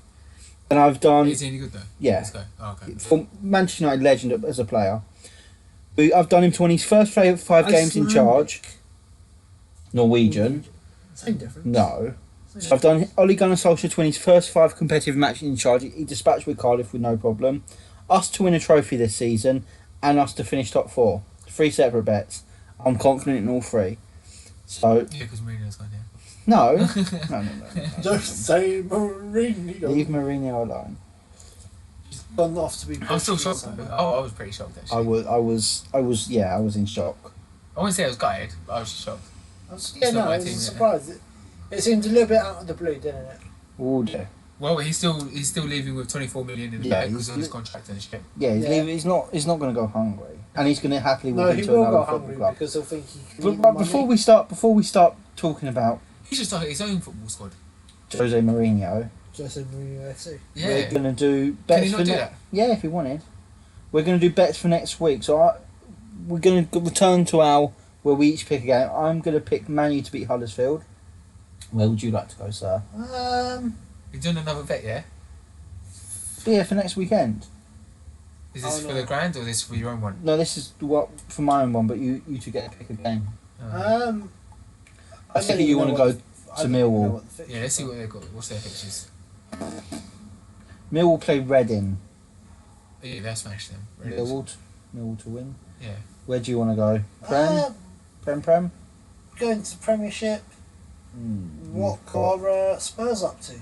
And I've done, Is he any good though? yeah, Let's go. Oh, okay. for Manchester United legend as a player. I've done him to win his first five games in charge. Norwegian. Same difference. No. Same So I've done Ole Gunnar Solskjaer to win his first 5 competitive matches in charge. He dispatched with Cardiff with no problem. Us to win a trophy this season, and us to finish top 4. 3 separate bets. I'm confident in all 3. So Yeah, because Mourinho's gone there. no, no. Jose Mourinho. Leave Mourinho alone. He's gone off to be. I'm still shocked Portuguese though. somewhere. I was pretty shocked actually. I was in shock. I wouldn't say I was gutted, but I was just shocked. Yeah, It's not no, my I was team, yeah. surprised. It seemed a little bit out of the blue, didn't it? Oh dear. Well, he's still leaving with 24 million in the Yeah, bank because he's of his li- contract and shit. Yeah, he's Yeah. leaving. He's not going to go hungry, and he's going to happily No, walk he into will another go football hungry club. because he'll think he can. But, eat but money. before we start talking about He should start his own football squad. Jose Mourinho, Jose Mourinho FC. Yeah. we're going to do Can bets he for not do that? Yeah, if he wanted. We're going to do bets for next week. So we're going to return to our where we each pick a game. I'm going to pick Man U to beat Huddersfield. Where would you like to go, sir? You're doing another bet, yeah? Yeah, for next weekend. Is this Oh, for no. the grand or is this for your own one? No, this is what for my own one, but you two get to pick a game. I think you want to go to Millwall. Yeah, let's see what they've got. What's their fixtures? Millwall play Reading. Oh, yeah, they'll smash them. Millwall to win. Yeah. Where do you want to go? Prem? Going to Premiership. What are Spurs up to?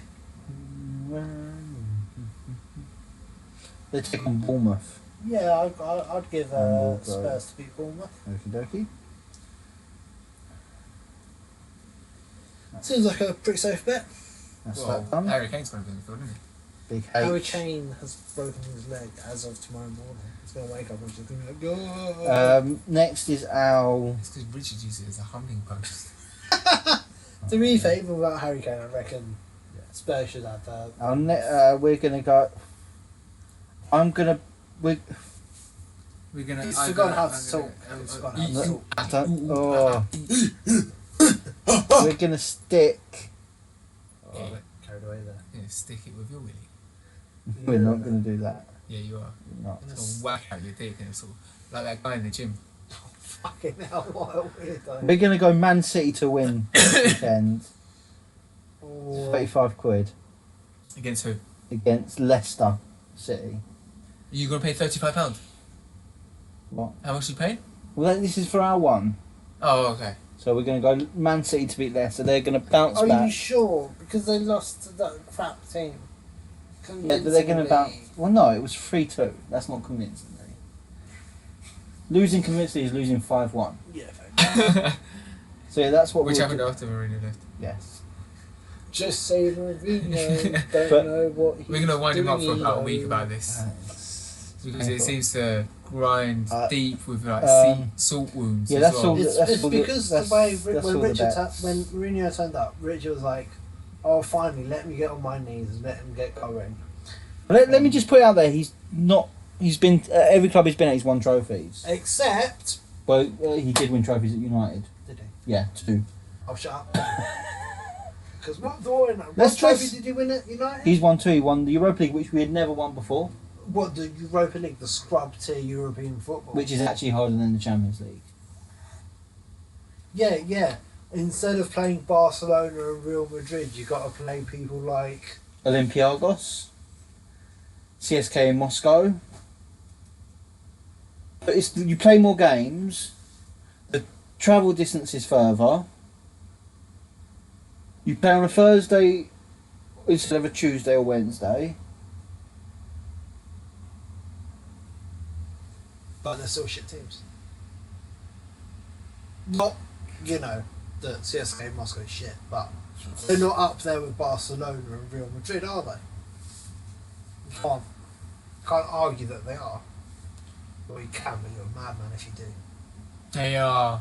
They take on Bournemouth. Yeah, I'd give we'll go. Spurs to beat Bournemouth. Okie dokie. Seems like a pretty safe bet. That's Well, that done. Harry Kane's going to be in the field, isn't he? Big Harry H. Kane has broken his leg as of tomorrow morning. He's going to wake up and just going to be like, go. Next is our. It's because Richard uses it as a humming post. To be fair, even without Harry Kane, I reckon Spurs should have We're gonna go. I'm gonna. We're going to... He's forgotten how to talk. He's forgotten how to talk. We're gonna stick. Oh, carried away there. Yeah, stick it with your willy. We're not gonna do that. Yeah, you are. We're not. It's going to whack out your dick and it's all... Like that guy in the gym. Fucking hell, what a weirdo. We're gonna go Man City to win this weekend. Oh, 35 quid Against who? against Leicester City. Are you going to pay £35? What? How much are you paying? Well, this is for our one. Oh, okay. So we're gonna go Man City to beat Leicester. They're gonna bounce Are you back. sure? Because they lost to that crap team. Yeah, but they're going to bounce. Well, no, it was 3-2. That's not convincingly. Losing convincingly is losing 5-1. Yeah, fair. So yeah, that's what Which we'll happened do. after Mourinho left. Yes. Just say Mourinho, don't But- know what he's We're going to wind him up for doing, about a week though. about this. Because it painful. seems to grind deep with like salt wounds yeah, as that's well. all- It's the- because that's- the way that's when all the Richard bets. when Mourinho turned up, Richard was like, "Oh, finally, let me get on my knees and let him get going." Let me just put it out there. He's not. He's been every club he's been at. He's won trophies. Except, Well, he did win trophies at United. did he? Yeah, 2. Oh, shut up. Because what trophy let's- did he win at United? He's won 2. He won the Europa League, which we had never won before, What, the Europa League, the scrub tier European football? which is actually harder than the Champions League. Yeah, yeah. Instead of playing Barcelona and Real Madrid, you got to play people like Olympiacos, CSK in Moscow. But it's you play more games. The travel distance is further. You play on a Thursday instead of a Tuesday or Wednesday. but they're still shit teams. Not, you know, the CSK Moscow is shit, but they're not up there with Barcelona and Real Madrid, are they? You can't argue that they are. Well, you can, but you're a madman if you do. They are.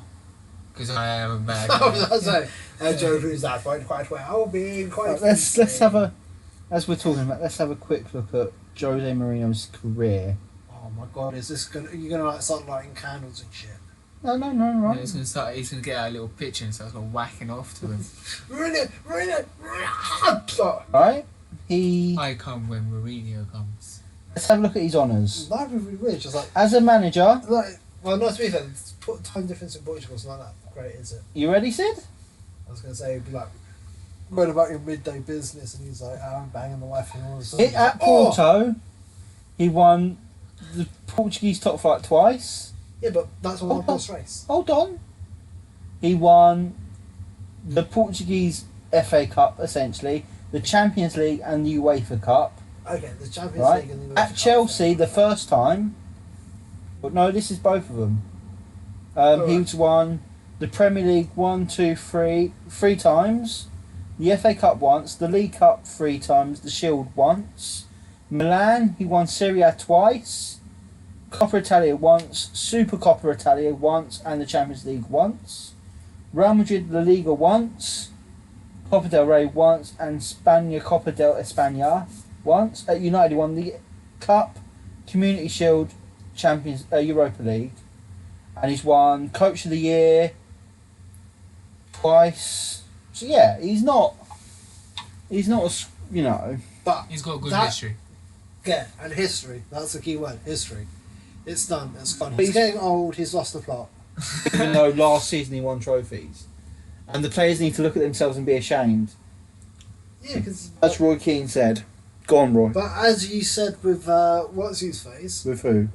Because I am a mad I was man. going to say, Joe proves that point quite well, being quite... Right, let's have a, as we're talking about, let's have a quick look at Jose Mourinho's career. Oh my god, is this gonna... Are you going to like start lighting candles and shit? No, Yeah, right. he's gonna get out a little picture and start whacking off to him. Mourinho! Right? He. I come when Mourinho comes. Let's have a look at his honours. Life would be weird, just like... As a manager, Like, well, not to be fair, put time difference in Portugal, it's not that great, is it? you ready, Sid? I was going to say, it'd be like, what about your midday business? And he's like, I'm banging the wife and all of a sudden. At Porto, he won the Portuguese top flight twice. Yeah, but that's on one horse race. Hold on. He won the Portuguese FA Cup, essentially, the Champions League and the UEFA Cup. Okay, the Champions Right? League and the At Chelsea, the first time. But no, this is both of them. He's won the Premier League 3 times, the FA Cup once, the League Cup 3 times, the Shield once. Milan, he won Serie A twice, Coppa Italia once, Super Coppa Italia once, and the Champions League once. Real Madrid, La Liga once, Copa del Rey once, and Spania Copa del España once. At United, he won the Cup, Community Shield, Champions Europa League, and he's won Coach of the Year twice. So yeah, he's not you know. But He's got a good that- history. Yeah, and history. That's the key word, history. It's done, it's gone. But He's getting old, he's lost the plot. Even though last season he won trophies, and the players need to look at themselves and be ashamed. Yeah, because... As Roy Keane said. Go on, Roy. But as you said with, what's his face? With who?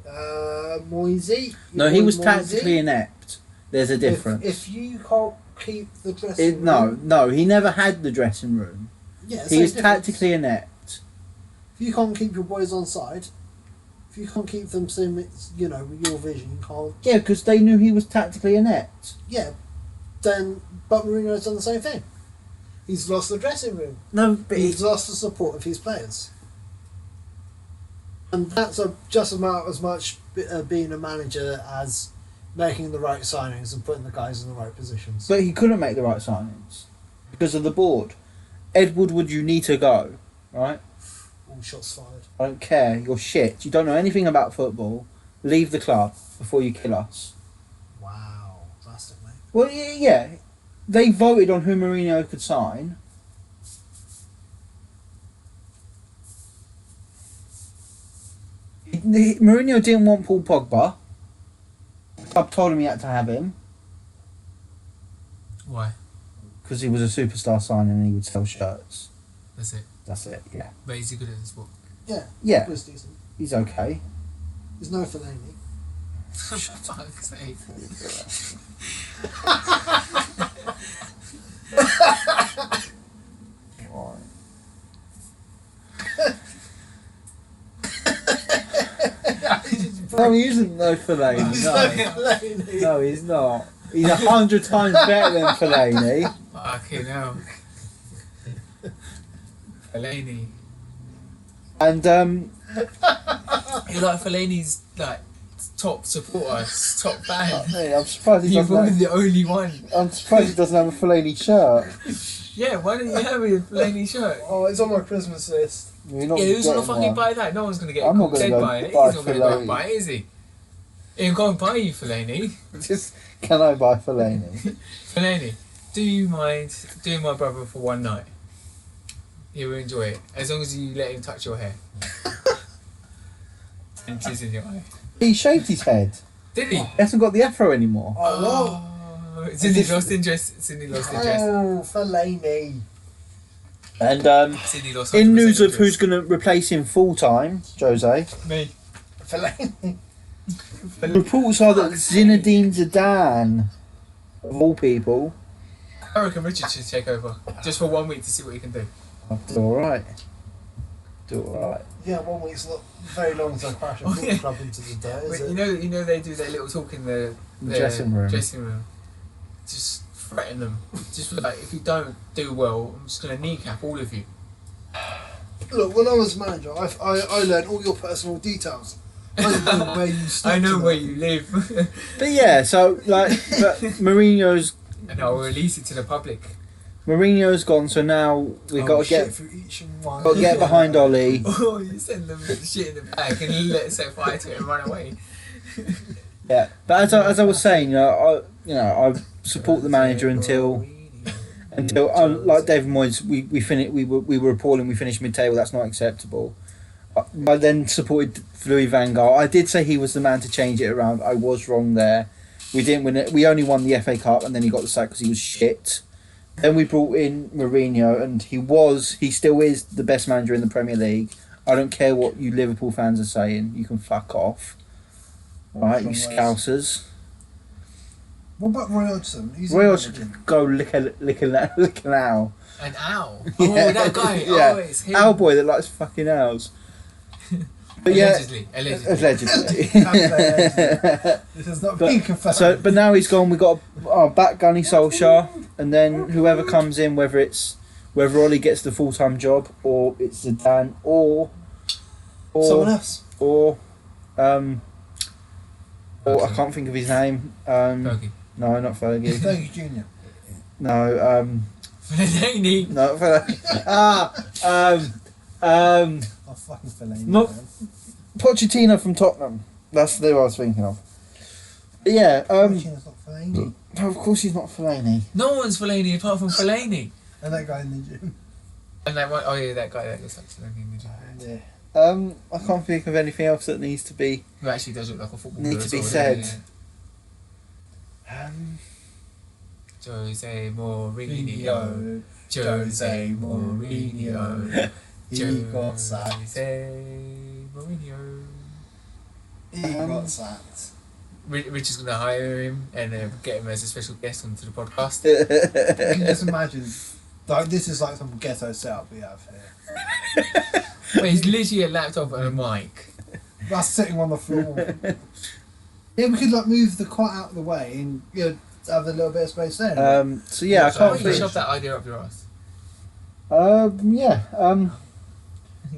Moisey? No, Your he boy was Moisey? tactically inept. There's a difference. If you can't keep the dressing room... No, he never had the dressing room. Yeah, He was tactically inept. If you can't keep your boys on side, if you can't keep them with your vision, you can't... Yeah, because they knew he was tactically inept. Yeah, then... But Mourinho's done the same thing. He's lost the dressing room. No, but He's lost the support of his players. And that's just about as much being a manager as making the right signings and putting the guys in the right positions. But he couldn't make the right signings because of the board. Ed Woodward, you need to go, right? All shots fired. I don't care. You're shit. You don't know anything about football. Leave the club before you kill us. Wow, plastic, mate. Well, yeah. They voted on who Mourinho could sign. Mourinho didn't want Paul Pogba. The club told him he had to have him Why? because he was a superstar signing and he would sell shirts. That's it. That's it, yeah. But is he good at his sport? Yeah, Yeah, it was decent. he's okay. There's no Fellaini. For fuck's sake. No, he isn't no Fellaini. Fellaini. No, he's not. He's 100 times better than Fellaini. Fucking hell. Fellaini. And You're like Fellaini's like top supporter, top fan. hey, I'm surprised he You've doesn't. been the only one. I'm surprised he doesn't have a Fellaini shirt. Yeah, why don't you have a Fellaini shirt? Oh, it's on my Christmas list. You're not Yeah, who's gonna getting fucking one. buy that? No one's gonna get I'm not caught gonna dead go by it. He's buy not gonna go Fellaini. and buy it, is he? He'll go and buy you Fellaini. Just can I buy Fellaini? Fellaini, do you mind doing my brother for one night? He will enjoy it, as long as you let him touch your hair. And tears in your eye. He shaved his head. Did he? He hasn't got the afro anymore. Oh, Sydney lost interest. Sydney lost interest. Oh, Fellaini. And Sydney lost in 100% news of who's interest. going to replace him full time, Jose. Me. Fellaini. Reports are that Zinedine Zidane, of all people, I reckon Richard should take over just for 1 week to see what he can do. I'll do all right. Do all right. Yeah, 1 week's not very long to crash a Oh, football yeah. club into the dirt, is But it? you know they do their little talk in the dressing room. Dressing room. Just threaten them. Just like, if you don't do well, I'm just gonna kneecap all of you. Look, when I was manager, I learned all your personal details. Where you I know stopped where it. you live. But yeah, so like, but Mourinho's And I'll release it to the public. Mourinho's gone, so now we've got to shit get through each and one. got to get behind Ollie. Oh, you send them the shit in the bag and let set fire to it and run away. Yeah, but as I was saying, I support the manager until like David Moyes, we were appalling. We finished mid-table. That's not acceptable. I then supported Louis van Gaal. I did say he was the man to change it around. I was wrong there. We didn't win it. We only won the FA Cup, and then he got the sack because he was shit. Then we brought in Mourinho, and he still is the best manager in the Premier League. I don't care what you Liverpool fans are saying. You can fuck off. Right, you scousers. What about Roy Hodgson? He's Roy in Hodgson manager. go lick an owl. An owl. Oh, that guy. Yeah. Oh, it's him. Owl boy that likes fucking owls. But yeah, Allegedly. This is not being confirmed. But now he's gone. We got back Gunny Solskjaer, and then whoever comes in, whether Ollie gets the full-time job or it's Zidane or someone else. or I can't think of his name. Fergie. No, not Fergie. Fergie Jr. No, Fellaini. no Fergie. Oh, fucking Fellaini. No. Man. Pochettino from Tottenham. That's who I was thinking of. But yeah, Pochettino's not Fellaini. no, of course he's not Fellaini. No one's Fellaini apart from Fellaini. And that guy in the gym. And that one, oh yeah, that guy that looks like Fellaini in the gym. Yeah. I can't think of anything else that needs to be Who actually does look like a footballer. Need to as be well, said. doesn't um, he? Jose Mourinho. Jose Mourinho. He got sacked. Jose Mourinho. He got sacked. Rich is going to hire him and get him as a special guest onto the podcast. You can just imagine, like, this is like some ghetto setup we have here. But he's literally a laptop and a mic. That's sitting on the floor. Yeah, we could like move the cot out of the way and have a little bit of space there. so yeah, I Why can't don't you think. shove that idea up your ass? Yeah.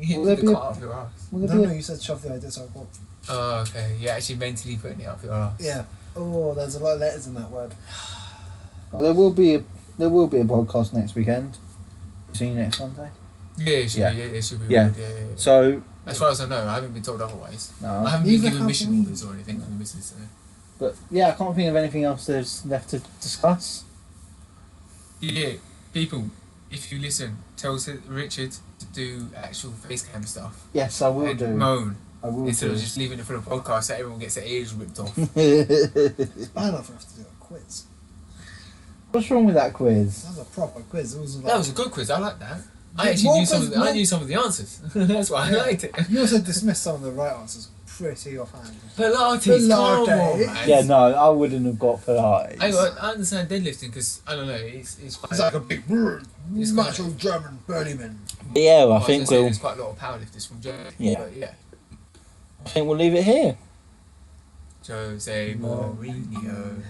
You Will the there be a- cart up your ass. Will No, there be you said shove the idea, so I thought, Oh, okay. You're actually mentally putting it up your ass. yeah. Oh, there's a lot of letters in that word. there will be a podcast next weekend. See you next Sunday. Yeah, it should Yeah. be. Yeah, it should be. Yeah. Weird. Yeah. So As far as I know, I haven't been told otherwise. I no, haven't Neither been given have mission we. orders or anything from the missus. So. but yeah, I can't think of anything else there's left to discuss. Yeah, people, if you listen, tell Richard to do actual face cam stuff. Yes, I will and do. moan I will instead do. of just leaving it for the podcast so everyone gets their ears ripped off. It's bad enough for us to do a quiz. What's wrong with that quiz? That was a proper quiz. It wasn't That like, was a good quiz. I like that. I Yeah, actually more knew some. quiz, I more- knew some of the answers. That's why I liked it. You also dismissed some of the right answers pretty offhand. Pilates, come on, Pilates. man. Yeah, no, I wouldn't have got Pilates. I understand deadlifting because I don't know. It's quite. It's like a big word. It's Macho quite- German burlyman. Yeah, I was think gonna say we'll there's quite a lot of powerlifters from Germany. Yeah. But yeah. leave it here. Jose Mourinho.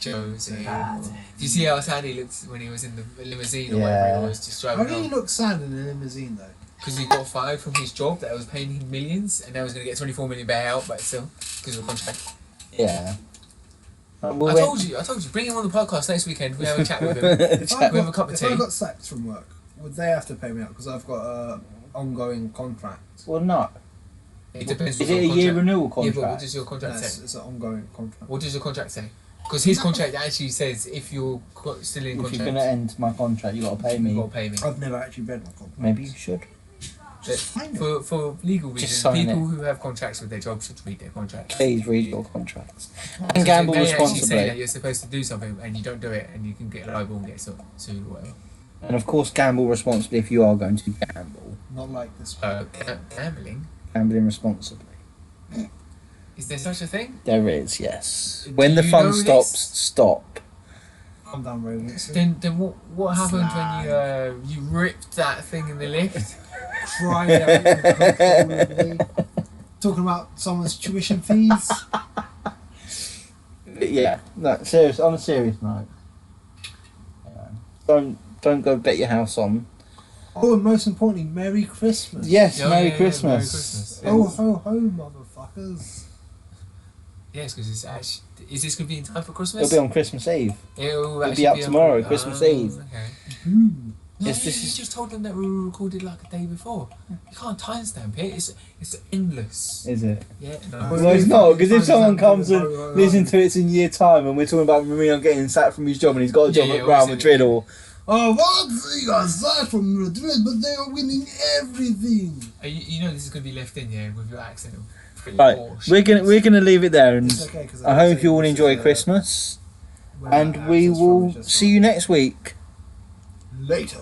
Jose. Do you see how sad he looked when he was in the limousine or whatever Yeah. it was, just How driving do you on? look sad in a limousine though? Because he got fired from his job that was paying him millions, and now he's going to get 24 million payout, but still, because of the contract. Yeah. I told you, bring him on the podcast next weekend. We have a chat with him. If I We have a cup of if I tea. got sacked from work, would they have to pay me out? Because I've got a ongoing contract. Well, no. It depends. Is on it a your year contract. renewal Yeah, but what contract? does your contract Yes, say? it's an ongoing contract. What does your contract say? Because his contract actually says if you're still in If contract, you're going to end my contract, you got to pay you've me. got to pay me. I've never actually read my contract. Maybe you should. Just find it. For legal Just reasons, sign people it. who have contracts with their jobs should read their contract. Please read your contracts. And Because gamble they actually say that responsibly. you're supposed to do something and you don't do it, and you can get liable and get sued or whatever. And of course, gamble responsibly if you are going to gamble. Not like this one. Gambling? Gambling responsibly. Is there such a thing? There is, yes. Do When the you fun know stops, this? stop. Calm down, Ray Winston. Then what happened when you ripped that thing in the lift? Cried out uncontrollably. Talking about someone's tuition fees. Yeah, no, serious. On a serious note, don't go bet your house on Oh, and most importantly, Merry Christmas. Yes, Yeah, Merry yeah, Christmas. Merry Christmas. Ho, ho, ho, motherfuckers. Yes, because it's actually. Is this going to be in time for Christmas? It'll be on Christmas Eve. It'll It'll actually be up on- tomorrow, Christmas Eve. Okay. Boom. No, Yes, you this is- just told them that we recorded like a day before. You can't timestamp it. It's endless. Is it? Yeah. Well, Well, it's not, because if someone comes and Right. listen to it in a year time and we're talking about Mourinho getting sacked from his job and he's got a job Yeah, at yeah, Real obviously. Madrid or... Oh, what? He got sacked from Madrid, but they are winning everything. You know this is going to be left in, yeah, with your accent. Pretty Right, posh. we're gonna leave it there and It's okay, 'cause I hope you all enjoy Christmas where and our we accent's from will is just see you next week. Later.